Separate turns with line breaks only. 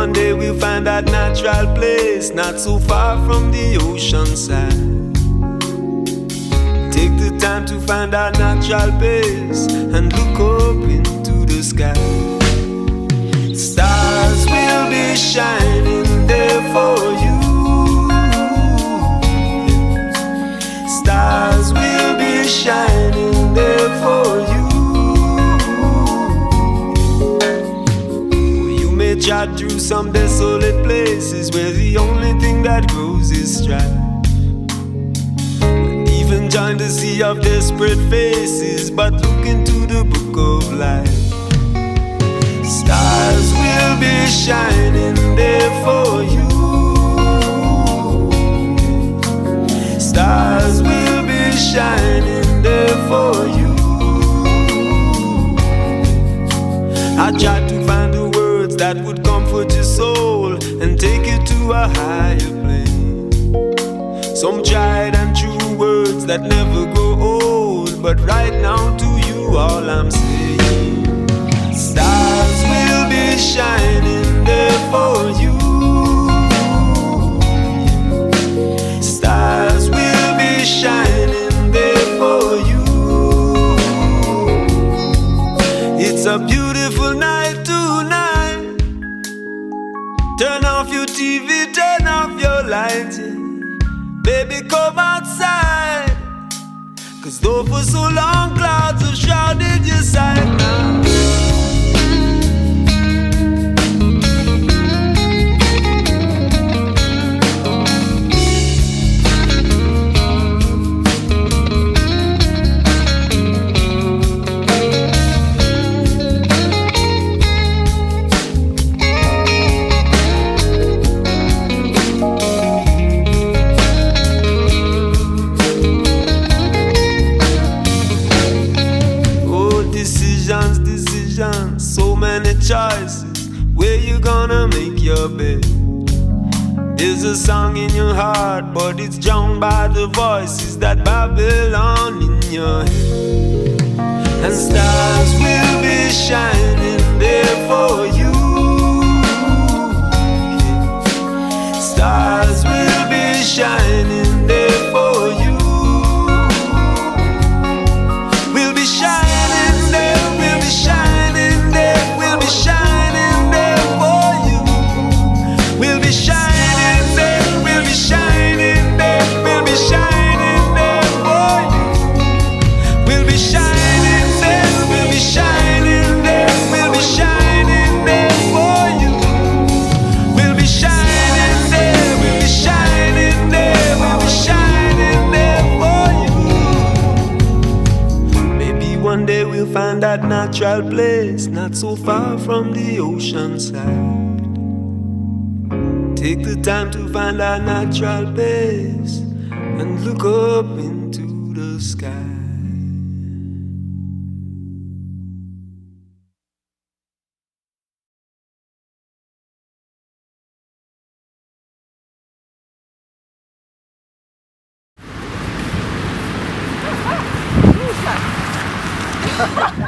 one day we'll find that natural place, not so far from the ocean side. Take the time to find that natural place and look up into the sky. Stars will be shining there for you. Stars will be shining there for you. You may chat through some desolate places where the only thing that grows is strife. And join the sea of desperate faces, but look into the book of life. Stars will be shining there for you. Stars will be shining there for you. I tried to find the words that would comfort your soul and take you to a higher plane. Some tried and true words that never grow old, but right now to you all I'm saying, stars will be shining there for you. Stars will be shining there for you. It's a beautiful night tonight. Turn off your TV, turn off your lights, yeah. Baby, come outside, 'cause though for so long clouds have shrouded your sight now. So many choices, where you gonna make your bed? There's a song in your heart, but it's drowned by the voices that Babylon in your head. And stars will be shining there for you. Stars will be shining there for you. We'll be shining there, we'll be shining there, we'll be shining there for you. We'll be shining there, we'll be shining there, we'll be shining there for you. We'll be shining there, we'll be shining there, we'll be shining there for you. We'll be shining there, we'll be shining there, we'll be shining there for you. Maybe one day we'll find that natural place, not so far from the ocean side. Take the time to find that natural place and look up into the sky.
Mishka!